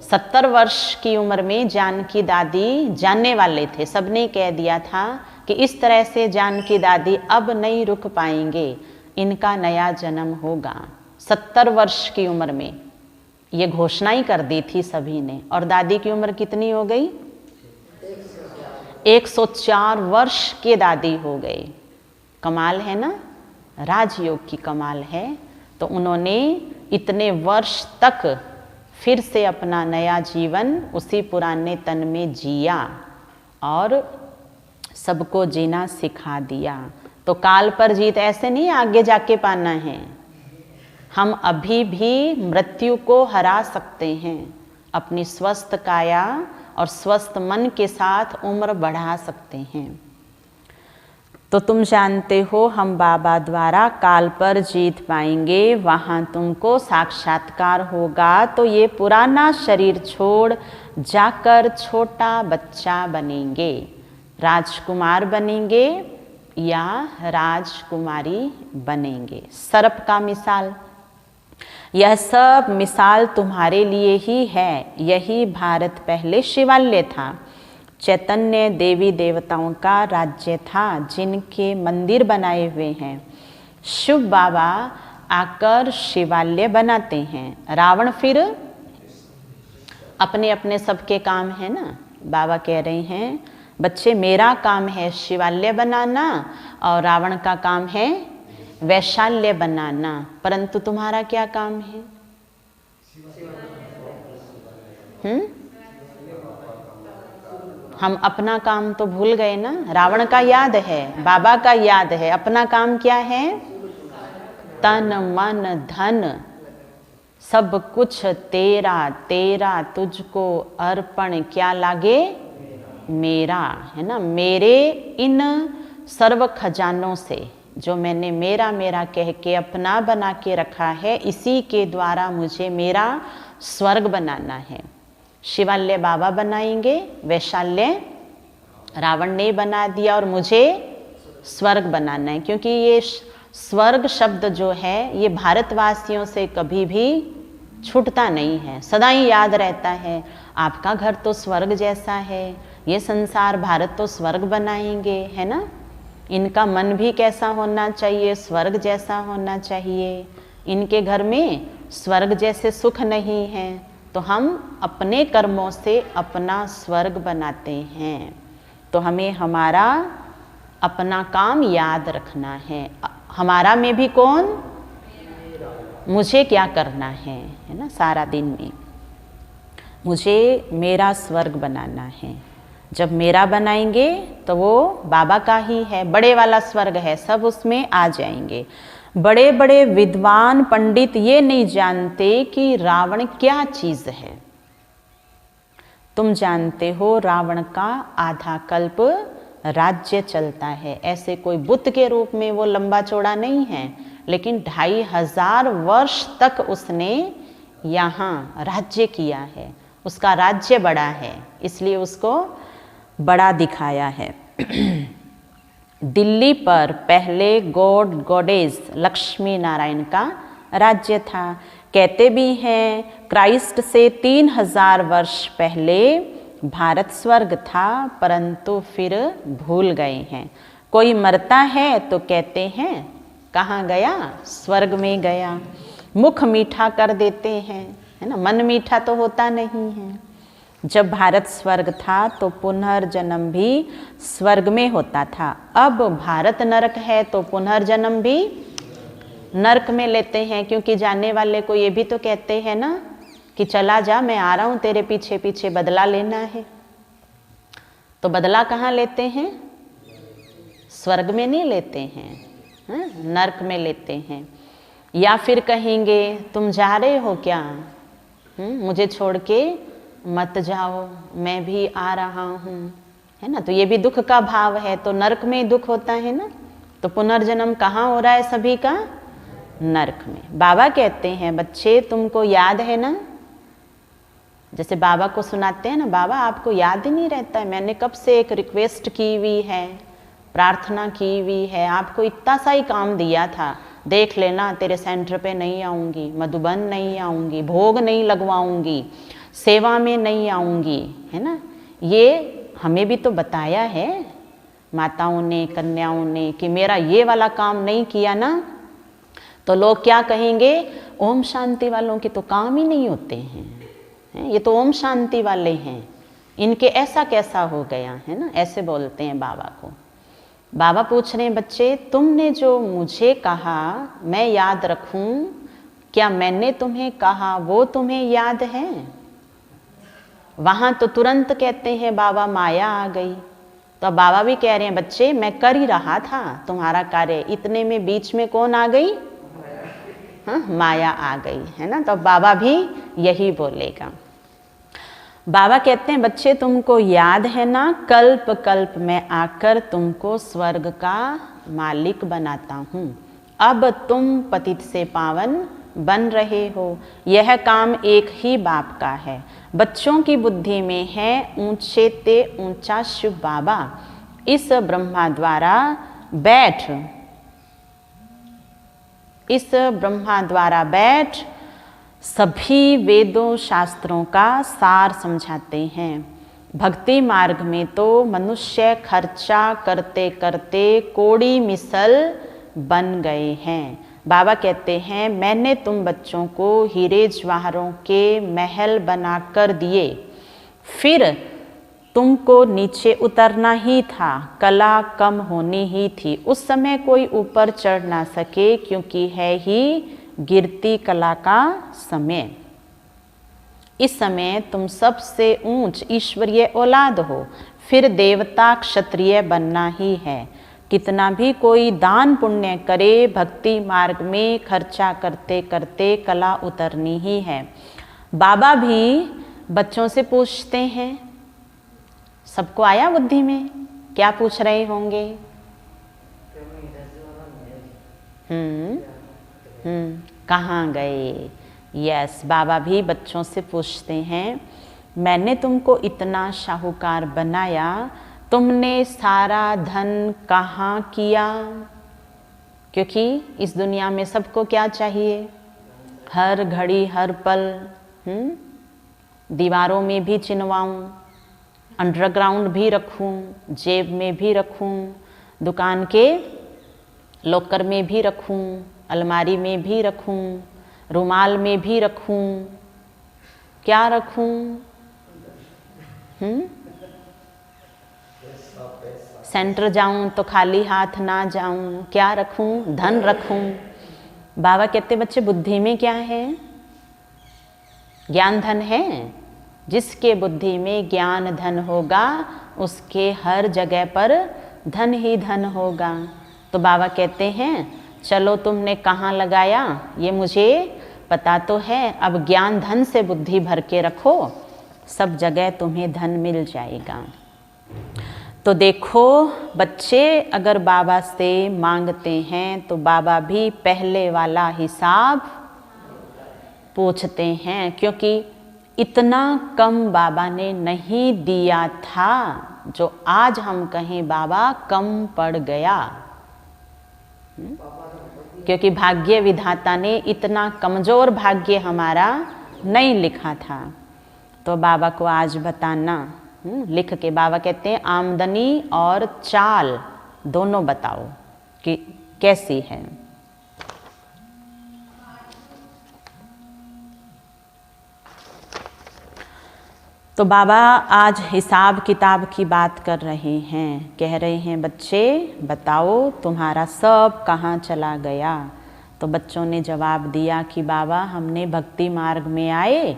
70 वर्ष की उम्र में जानकी दादी जानने वाले थे, सबने कह दिया था कि इस तरह से जानकी दादी अब नहीं रुक पाएंगे, इनका नया जन्म होगा। 70 वर्ष की उम्र में ये घोषणा ही कर दी थी सभी ने। और दादी की उम्र कितनी हो गई? 104 वर्ष के दादी हो गई। कमाल है ना, राजयोग की कमाल है। तो उन्होंने इतने वर्ष तक फिर से अपना नया जीवन उसी पुराने तन में जिया और सबको जीना सिखा दिया। तो काल पर जीत ऐसे नहीं आगे जाके पाना है, हम अभी भी मृत्यु को हरा सकते हैं। अपनी स्वस्थ काया और स्वस्थ मन के साथ उम्र बढ़ा सकते हैं। तो तुम जानते हो हम बाबा द्वारा काल पर जीत पाएंगे, वहाँ तुमको साक्षात्कार होगा। तो ये पुराना शरीर छोड़ जाकर छोटा बच्चा बनेंगे, राजकुमार बनेंगे या राजकुमारी बनेंगे। सर्प का मिसाल, यह सब मिसाल तुम्हारे लिए ही है। यही भारत पहले शिवालय था, चैतन्य देवी देवताओं का राज्य था जिनके मंदिर बनाए हुए हैं। शिव बाबा आकर शिवालय बनाते हैं। रावण फिर अपने अपने सबके काम है ना। बाबा कह रहे हैं बच्चे मेरा काम है शिवालय बनाना और रावण का काम है वैशाल्य बनाना, परंतु तुम्हारा क्या काम है? हम अपना काम तो भूल गए ना। रावण का याद है, बाबा का याद है, अपना काम क्या है? तन मन धन सब कुछ तेरा, तेरा तुझको अर्पण क्या लागे मेरा, है ना। मेरे इन सर्व खजानों से जो मैंने मेरा मेरा कह के अपना बना के रखा है, इसी के द्वारा मुझे मेरा स्वर्ग बनाना है। शिवालय बाबा बनाएंगे, वैशाल्य रावण ने बना दिया और मुझे स्वर्ग बनाना है। क्योंकि ये स्वर्ग शब्द जो है ये भारतवासियों से कभी भी छूटता नहीं है, सदा ही याद रहता है। आपका घर तो स्वर्ग जैसा है, ये संसार भारत तो स्वर्ग बनाएंगे, है ना। इनका मन भी कैसा होना चाहिए? स्वर्ग जैसा होना चाहिए। इनके घर में स्वर्ग जैसे सुख नहीं है, तो हम अपने कर्मों से अपना स्वर्ग बनाते हैं। तो हमें हमारा अपना काम याद रखना है। हमारा में भी कौन, मुझे क्या करना है ना, सारा दिन में मुझे मेरा स्वर्ग बनाना है। जब मेरा बनाएंगे तो वो बाबा का ही है, बड़े वाला स्वर्ग है, सब उसमें आ जाएंगे। बड़े बड़े विद्वान पंडित ये नहीं जानते कि रावण क्या चीज है। तुम जानते हो रावण का आधा कल्प राज्य चलता है। ऐसे कोई बुद्ध के रूप में वो लंबा चौड़ा नहीं है, लेकिन 2500 वर्ष तक उसने यहाँ राज्य किया है। उसका राज्य बड़ा है, इसलिए उसको बड़ा दिखाया है। दिल्ली पर पहले गॉड गॉडेस लक्ष्मी नारायण का राज्य था। कहते भी हैं क्राइस्ट से 3000 वर्ष पहले भारत स्वर्ग था, परंतु फिर भूल गए हैं। कोई मरता है तो कहते हैं कहाँ गया, स्वर्ग में गया। मुख मीठा कर देते हैं, है ना, मन मीठा तो होता नहीं है। जब भारत स्वर्ग था तो पुनर्जन्म भी स्वर्ग में होता था। अब भारत नरक है तो पुनर्जन्म भी नरक में लेते हैं, क्योंकि जाने वाले को ये भी तो कहते हैं ना कि चला जा, मैं आ रहा हूं तेरे पीछे पीछे, बदला लेना है। तो बदला कहाँ लेते हैं, स्वर्ग में नहीं लेते हैं, नरक में लेते हैं। या फिर कहेंगे तुम जा रहे हो क्या, मुझे छोड़ के मत जाओ, मैं भी आ रहा हूँ, है ना। तो ये भी दुख का भाव है, तो नरक में दुख होता है ना। तो पुनर्जन्म कहाँ हो रहा है सभी का, नरक में। बाबा कहते हैं बच्चे तुमको याद है ना, जैसे बाबा को सुनाते हैं ना, बाबा आपको याद ही नहीं रहता है, मैंने कब से एक रिक्वेस्ट की हुई है, प्रार्थना की हुई है, आपको इतना सा ही काम दिया था, देख लेना तेरे सेंटर पे नहीं आऊँगी, मधुबन नहीं आऊँगी, भोग नहीं लगवाऊँगी, सेवा में नहीं आऊँगी, है ना। ये हमें भी तो बताया है माताओं ने, कन्याओं ने, कि मेरा ये वाला काम नहीं किया ना तो लोग क्या कहेंगे, ओम शांति वालों के तो काम ही नहीं होते हैं, ये तो ओम शांति वाले हैं, इनके ऐसा कैसा हो गया, है ना, ऐसे बोलते हैं बाबा को। बाबा पूछ रहे हैं बच्चे तुमने जो मुझे कहा मैं याद रखूं, क्या मैंने तुम्हें कहा वो तुम्हें याद है। वहां तो तुरंत कहते हैं बाबा माया आ गई। तो अब बाबा भी कह रहे हैं बच्चे मैं कर ही रहा था तुम्हारा कार्य, इतने में बीच में कौन आ गई, हाँ, माया आ गई, है ना। तो बाबा भी यही बोलेगा। बाबा कहते हैं बच्चे तुमको याद है ना, कल्प कल्प में आकर तुमको स्वर्ग का मालिक बनाता हूँ। अब तुम पतित से पावन बन रहे हो, यह काम एक ही बाप का है। बच्चों की बुद्धि में है ऊंचे ते ऊंचा शिव बाबा, इस ब्रह्मा द्वारा बैठ सभी वेदों शास्त्रों का सार समझाते हैं। भक्ति मार्ग में तो मनुष्य खर्चा करते करते कोड़ी मिसल बन गए हैं। बाबा कहते हैं मैंने तुम बच्चों को हीरे जवाहरों के महल बना कर दिए, फिर तुमको नीचे उतरना ही था, कला कम होनी ही थी। उस समय कोई ऊपर चढ़ ना सके, क्योंकि है ही गिरती कला का समय। इस समय तुम सबसे ऊंच ईश्वरीय औलाद हो, फिर देवता क्षत्रिय बनना ही है। कितना भी कोई दान पुण्य करे, भक्ति मार्ग में खर्चा करते करते कला उतरनी ही है। बाबा भी बच्चों से पूछते हैं, सबको आया बुद्धि में, क्या पूछ रहे होंगे, कहाँ गए। यस, बाबा भी बच्चों से पूछते हैं मैंने तुमको इतना शाहूकार बनाया, तुमने सारा धन कहाँ किया। क्योंकि इस दुनिया में सबको क्या चाहिए, हर घड़ी हर पल दीवारों में भी चिनवाऊं, अंडरग्राउंड भी रखूं, जेब में भी रखूं, दुकान के लॉकर में भी रखूं, अलमारी में भी रखूं, रुमाल में भी रखूं, क्या रखूं? सेंटर जाऊं तो खाली हाथ ना जाऊं, क्या रखूं? धन रखूं। बाबा कहते बच्चे बुद्धि में क्या है? ज्ञान धन है। जिसके बुद्धि में ज्ञान धन होगा उसके हर जगह पर धन ही धन होगा। तो बाबा कहते हैं चलो तुमने कहाँ लगाया ये मुझे पता तो है, अब ज्ञान धन से बुद्धि भर के रखो, सब जगह तुम्हें धन मिल जाएगा। तो देखो बच्चे अगर बाबा से मांगते हैं तो बाबा भी पहले वाला हिसाब पूछते हैं, क्योंकि इतना कम बाबा ने नहीं दिया था जो आज हम कहें बाबा कम पड़ गया। क्योंकि भाग्य विधाता ने इतना कमजोर भाग्य हमारा नहीं लिखा था। तो बाबा को आज बताना लिख के बाबा कहते हैं आमदनी और चाल दोनों बताओ कि कैसी है। तो बाबा आज हिसाब किताब की बात कर रहे हैं, कह रहे हैं बच्चे बताओ तुम्हारा सब कहाँ चला गया। तो बच्चों ने जवाब दिया कि बाबा हमने भक्ति मार्ग में आए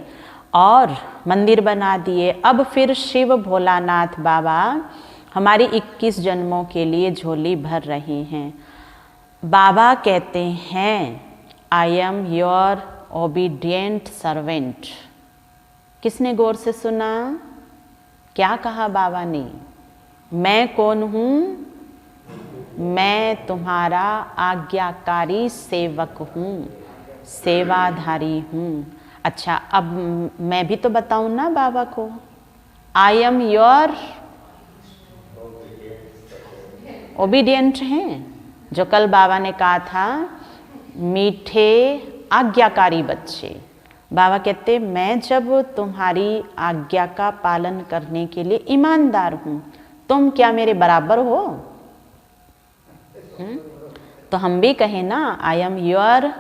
और मंदिर बना दिए, अब फिर शिव भोलानाथ बाबा हमारी 21 जन्मों के लिए झोली भर रहे हैं। बाबा कहते हैं आई एम योर ओबीडियंट सर्वेंट। किसने गौर से सुना? क्या कहा बाबा ने? मैं कौन हूँ? मैं तुम्हारा आज्ञाकारी सेवक हूँ, सेवाधारी हूँ। अच्छा अब मैं भी तो बताऊँ ना बाबा को, आई एम योर ओबीडियंट हैं, जो कल बाबा ने कहा था मीठे आज्ञाकारी बच्चे। बाबा कहते मैं जब तुम्हारी आज्ञा का पालन करने के लिए ईमानदार हूँ, तुम क्या मेरे बराबर हो? तो हम भी कहें ना I am your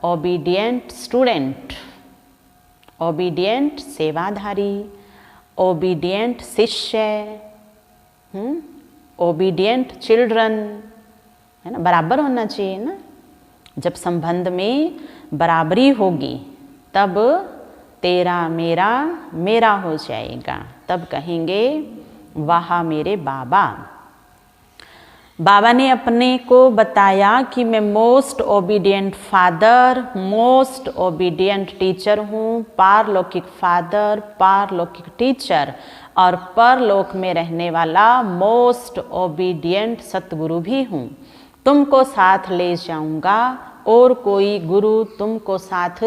obedient student, obedient सेवाधारी, ओबीडियंट शिष्य, ओबीडियंट चिल्ड्रन, है ना, बराबर होना चाहिए ना। जब संबंध में बराबरी होगी तब तेरा मेरा मेरा हो जाएगा, तब कहेंगे वाह मेरे बाबा। बाबा ने अपने को बताया कि मैं most obedient father, most obedient teacher हूँ, पारलौकिक फादर, पारलौकिक टीचर और परलोक में रहने वाला मोस्ट ओबीडियंट सतगुरु भी हूँ। तुमको साथ ले जाऊंगा और कोई गुरु तुमको साथ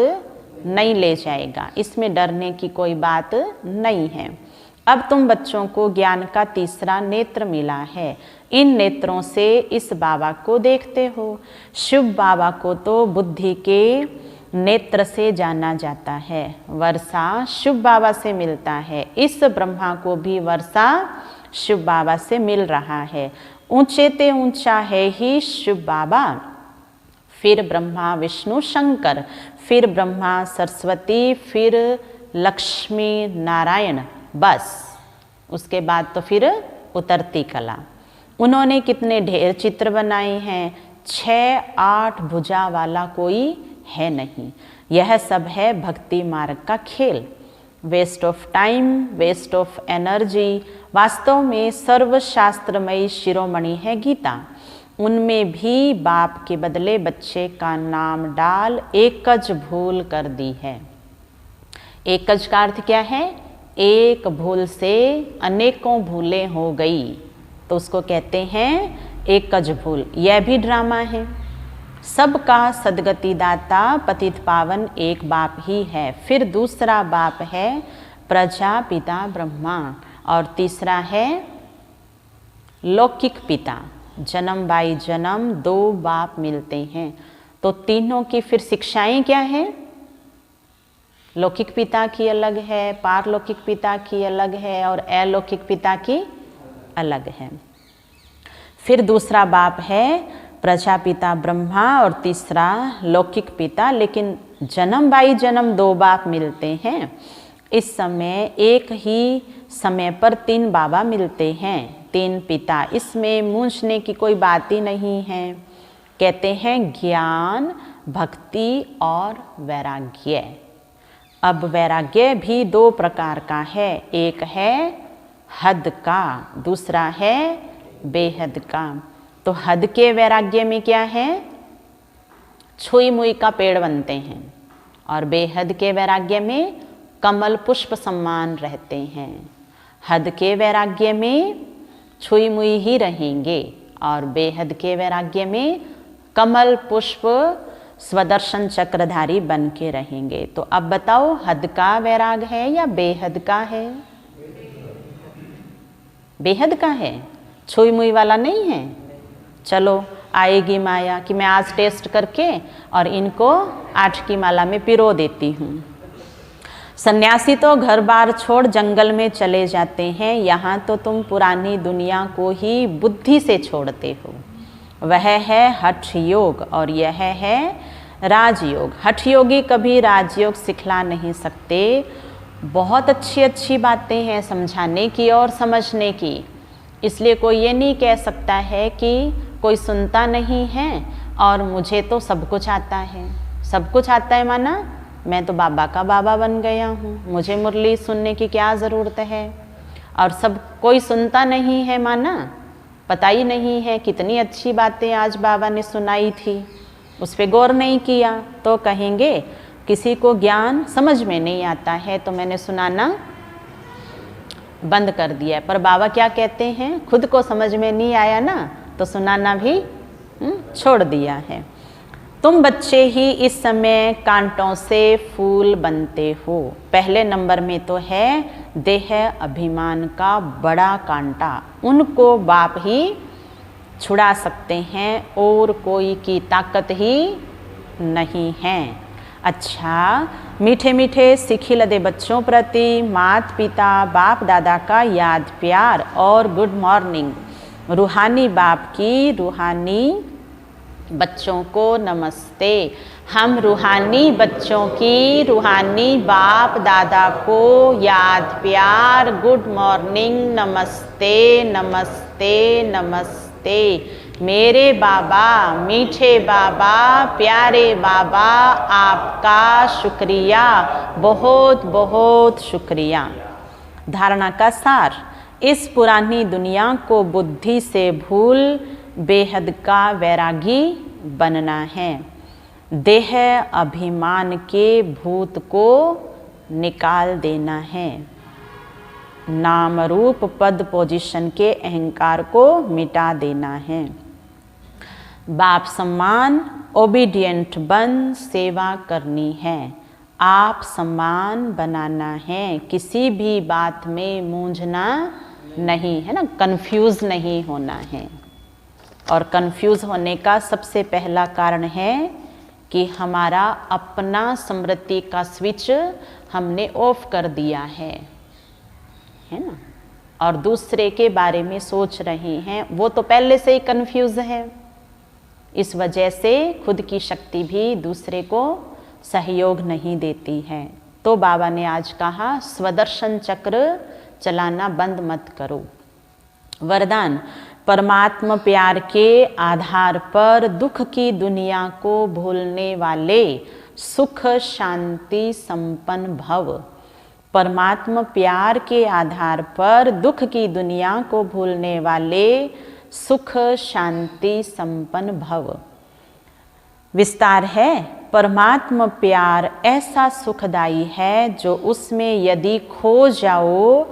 नहीं ले जाएगा, इसमें डरने की कोई बात नहीं है। अब तुम बच्चों को ज्ञान का तीसरा नेत्र मिला है, इन नेत्रों से इस बाबा को देखते हो। शिव बाबा को तो बुद्धि के नेत्र से जाना जाता है, वर्षा शिव बाबा से मिलता है। इस ब्रह्मा को भी वर्षा शिव बाबा से मिल रहा है। ऊंचे ते ऊंचा है ही शिव बाबा, फिर ब्रह्मा विष्णु शंकर, फिर ब्रह्मा सरस्वती, फिर लक्ष्मी नारायण, बस उसके बाद तो फिर उतरती कला। उन्होंने कितने ढेर चित्र बनाए हैं, 6-8 भुजा वाला कोई है नहीं। यह सब है भक्ति मार्ग का खेल, waste of time, waste of energy. वास्तव में सर्वशास्त्रमयी शिरोमणि है गीता, उनमें भी बाप के बदले बच्चे का नाम डाल एकज भूल कर दी है। एकज का अर्थ क्या है? एक भूल से अनेकों भूलें हो गई, तो उसको कहते हैं एकज भूल। यह भी ड्रामा है। सबका सदगति दाता पतित पावन एक बाप ही है, फिर दूसरा बाप है प्रजापिता ब्रह्मा और तीसरा है लौकिक पिता। जन्म बाई जन्म 2 बाप मिलते हैं, तो तीनों की फिर शिक्षाएं क्या है? लौकिक पिता की अलग है, पारलौकिक पिता की अलग है और अलौकिक पिता की अलग है। फिर दूसरा बाप है प्रजापिता ब्रह्मा और तीसरा लौकिक पिता। लेकिन जन्म बाई जन्म 2 बाप मिलते हैं। इस समय एक ही समय पर 3 बाबा मिलते हैं, 3 पिता। इसमें मूंझने की कोई बात ही नहीं है। कहते हैं ज्ञान, भक्ति और वैराग्य। अब वैराग्य भी 2 प्रकार का है, एक है हद का, दूसरा है बेहद का। तो हद के वैराग्य में क्या है? छुई मुई का पेड़ बनते हैं, और बेहद के वैराग्य में कमल पुष्प समान रहते हैं। हद के वैराग्य में छुई मुई ही रहेंगे, और बेहद के वैराग्य में कमल पुष्प स्वदर्शन चक्रधारी बन के रहेंगे। तो अब बताओ, हद का वैराग है या बेहद का है? बेहद का है, छुई मुई वाला नहीं है। चलो, आएगी माया कि मैं आज टेस्ट करके और इनको 8 की माला में पिरो देती हूँ। सन्यासी तो घर बार छोड़ जंगल में चले जाते हैं, यहाँ तो तुम पुरानी दुनिया को ही बुद्धि से छोड़ते हो। वह है हठ योग और यह है राजयोग। हठ योगी कभी राजयोग सिखला नहीं सकते। बहुत अच्छी अच्छी बातें हैं समझाने की और समझने की, इसलिए कोई ये नहीं कह सकता है कि कोई सुनता नहीं है और मुझे तो सब कुछ आता है। सब कुछ आता है माना मैं तो बाबा का बाबा बन गया हूँ, मुझे मुरली सुनने की क्या ज़रूरत है। और सब कोई सुनता नहीं है माना पता ही नहीं है कितनी अच्छी बातें आज बाबा ने सुनाई थी, उस पर गौर नहीं किया, तो कहेंगे किसी को ज्ञान समझ में नहीं आता है तो मैंने सुनाना बंद कर दिया। पर बाबा क्या कहते हैं, खुद को समझ में नहीं आया ना तो सुनाना भी छोड़ दिया है। तुम बच्चे ही इस समय कांटों से फूल बनते हो। पहले नंबर में तो है देह अभिमान का बड़ा कांटा, उनको बाप ही छुड़ा सकते हैं और कोई की ताकत ही नहीं है। अच्छा, मीठे मीठे सिखी लदे बच्चों प्रति माता पिता बाप दादा का याद प्यार और गुड मॉर्निंग। रूहानी बाप की रूहानी बच्चों को नमस्ते। हम रूहानी बच्चों की रूहानी बाप दादा को याद प्यार गुड मॉर्निंग नमस्ते नमस्ते नमस्ते। मेरे बाबा मीठे बाबा प्यारे बाबा आपका शुक्रिया, बहुत बहुत शुक्रिया। धारणा का सार, इस पुरानी दुनिया को बुद्धि से भूल बेहद का वैरागी बनना है। देह अभिमान के भूत को निकाल देना है। नाम रूप पद पोजीशन के अहंकार को मिटा देना है। बाप सम्मान ओबीडियंट बन सेवा करनी है। आप सम्मान बनाना है, किसी भी बात में मूंझना नहीं है ना, कंफ्यूज नहीं होना है। और कंफ्यूज होने का सबसे पहला कारण है कि हमारा अपना स्मृति का स्विच हमने ऑफ कर दिया है ना, और दूसरे के बारे में सोच रहे हैं, वो तो पहले से ही कंफ्यूज है। इस वजह से खुद की शक्ति भी दूसरे को सहयोग नहीं देती है। तो बाबा ने आज कहा स्वदर्शन चक्र चलाना बंद मत करो। वरदान, परमात्मा प्यार के आधार पर दुख की दुनिया को भूलने वाले सुख शांति संपन्न भव। परमात्मा प्यार के आधार पर दुख की दुनिया को भूलने वाले सुख शांति संपन्न भव। विस्तार है, परमात्मा प्यार ऐसा सुखदाई है जो उसमें यदि खो जाओ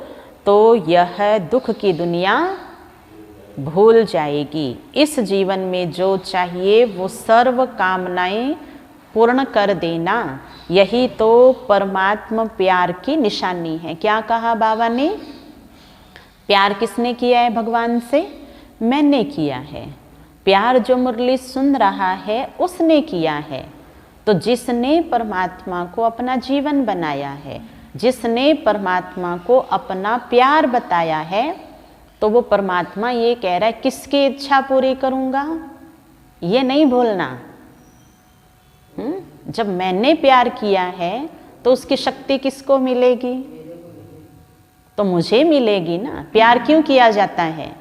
तो यह दुख की दुनिया भूल जाएगी। इस जीवन में जो चाहिए वो सर्व कामनाएं पूर्ण कर देना, यही तो परमात्मा प्यार की निशानी है। क्या कहा बाबा ने? प्यार किसने किया है भगवान से? मैंने किया है। प्यार जो मुरली सुन रहा है उसने किया है। तो जिसने परमात्मा को अपना जीवन बनाया है, जिसने परमात्मा को अपना प्यार बताया है, तो वो परमात्मा ये कह रहा है किसकी इच्छा पूरी करूँगा? ये नहीं भूलना। जब मैंने प्यार किया है तो उसकी शक्ति किसको मिलेगी? तो मुझे मिलेगी ना। प्यार क्यों किया जाता है?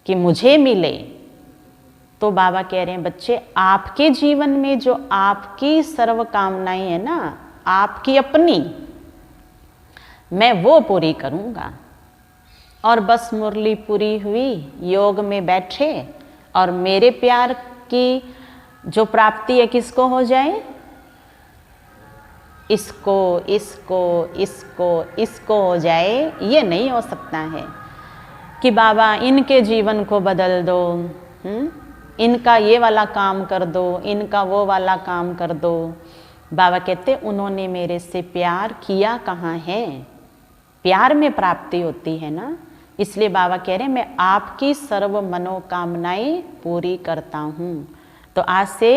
कि मुझे मिले। तो बाबा कह रहे हैं बच्चे, आपके जीवन में जो आपकी सर्व कामनाएं है ना, आपकी अपनी, मैं वो पूरी करूंगा। और बस मुरली पूरी हुई, योग में बैठे और मेरे प्यार की जो प्राप्ति है किसको हो जाए? इसको इसको इसको इसको हो जाए। ये नहीं हो सकता है कि बाबा इनके जीवन को बदल दो, इनका ये वाला काम कर दो, इनका वो वाला काम कर दो। बाबा कहते उन्होंने मेरे से प्यार किया कहाँ है? प्यार में प्राप्ति होती है ना। इसलिए बाबा कह रहे हैं मैं आपकी सर्व मनोकामनाएं पूरी करता हूँ। तो आज से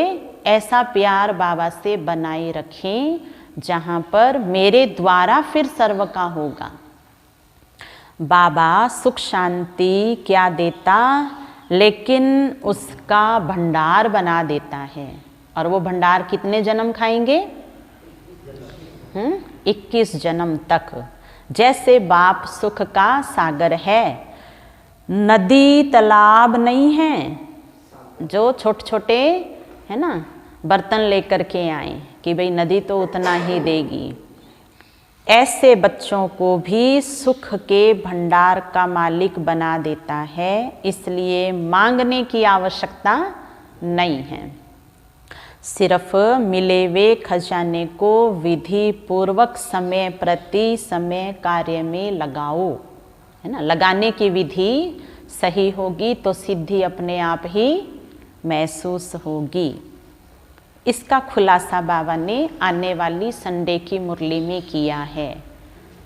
ऐसा प्यार बाबा से बनाए रखें जहाँ पर मेरे द्वारा फिर सर्व का होगा। बाबा सुख शांति क्या देता, लेकिन उसका भंडार बना देता है। और वो भंडार कितने जन्म खाएंगे? 21 जन्म तक। जैसे बाप सुख का सागर है, नदी तालाब नहीं है जो छोटे छोटे है ना बर्तन लेकर के आए कि भाई नदी तो उतना ही देगी। ऐसे बच्चों को भी सुख के भंडार का मालिक बना देता है। इसलिए मांगने की आवश्यकता नहीं है। सिर्फ मिले हुए खजाने को विधि पूर्वक समय प्रति समय कार्य में लगाओ, है ना। लगाने की विधि सही होगी तो सिद्धि अपने आप ही महसूस होगी। इसका खुलासा बाबा ने आने वाली संडे की मुरली में किया है।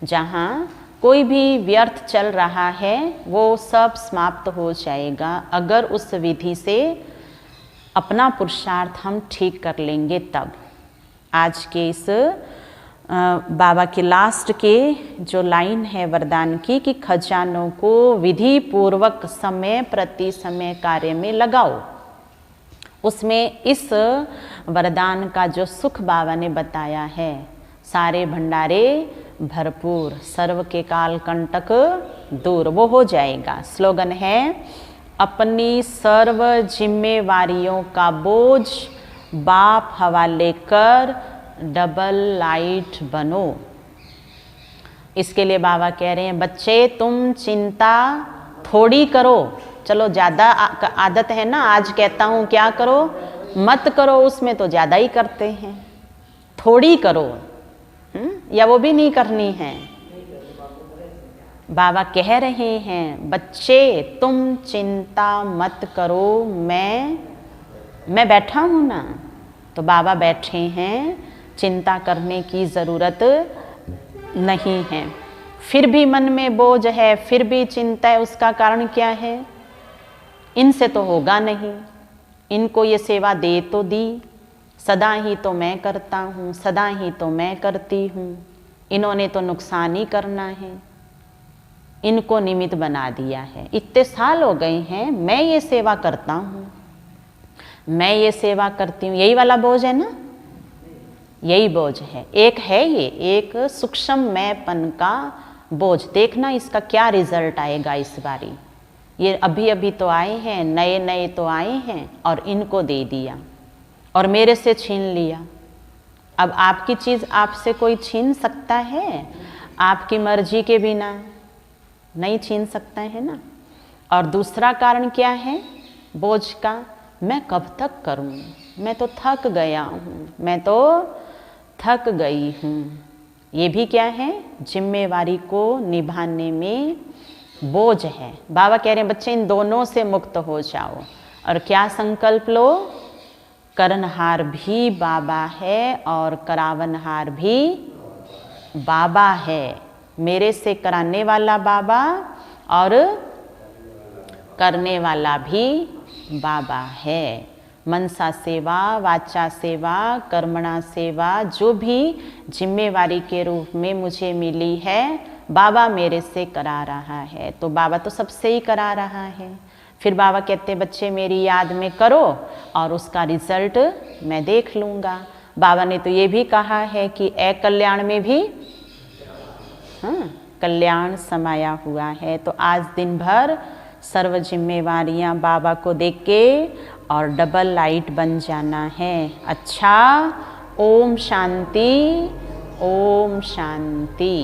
जहाँ कोई भी व्यर्थ चल रहा है वो सब समाप्त हो जाएगा अगर उस विधि से अपना पुरुषार्थ हम ठीक कर लेंगे तब। आज के इस बाबा के लास्ट के जो लाइन है वरदान की कि खजानों को विधि पूर्वक समय प्रति समय कार्य में लगाओ, उसमें इस वरदान का जो सुख बाबा ने बताया है, सारे भंडारे भरपूर, सर्व के काल कंटक दूर, वो हो जाएगा। स्लोगन है अपनी सर्व जिम्मेवारियों का बोझ बाप हवाले कर डबल लाइट बनो। इसके लिए बाबा कह रहे हैं बच्चे तुम चिंता थोड़ी करो। चलो ज़्यादा आदत है ना, आज कहता हूँ क्या करो मत करो, उसमें तो ज़्यादा ही करते हैं। थोड़ी करो, या वो भी नहीं करनी है। बाबा कह रहे हैं बच्चे तुम चिंता मत करो, मैं बैठा हूँ ना। तो बाबा बैठे हैं, चिंता करने की ज़रूरत नहीं है। फिर भी मन में बोझ है, फिर भी चिंता है, उसका कारण क्या है? इनसे तो होगा नहीं, इनको ये सेवा दे तो दी, सदा ही तो मैं करता हूँ, सदा ही तो मैं करती हूँ, इन्होंने तो नुकसान ही करना है, इनको निमित्त बना दिया है। इतने साल हो गए हैं मैं ये सेवा करता हूँ, मैं ये सेवा करती हूँ, यही वाला बोझ है ना, यही बोझ है। एक है ये एक सूक्ष्म मैंपन का बोझ। देखना इसका क्या रिजल्ट आएगा इस बारी। ये अभी अभी तो आए हैं, नए नए तो आए हैं और इनको दे दिया और मेरे से छीन लिया। अब आपकी चीज़ आपसे कोई छीन सकता है? आपकी मर्जी के बिना नहीं छीन सकता है ना। और दूसरा कारण क्या है बोझ का? मैं कब तक करूं, मैं तो थक गया हूं, मैं तो थक गई हूं। ये भी क्या है? जिम्मेवारी को निभाने में बोझ है। बाबा कह रहे हैं बच्चे इन दोनों से मुक्त हो जाओ। और क्या संकल्प लो? करनहार भी बाबा है और करावनहार भी बाबा है। मेरे से कराने वाला बाबा और करने वाला भी बाबा है। मनसा सेवा, वाचा सेवा, कर्मणा सेवा, जो भी जिम्मेवारी के रूप में मुझे मिली है बाबा मेरे से करा रहा है। तो बाबा तो सबसे ही करा रहा है, फिर बाबा कहते बच्चे मेरी याद में करो और उसका रिजल्ट मैं देख लूँगा। बाबा ने तो ये भी कहा है कि अकल्याण में भी कल्याण समाया हुआ है। तो आज दिन भर सर्व जिम्मेवारियाँ बाबा को देख के और डबल लाइट बन जाना है। अच्छा, ओम शांति, ओम शांति।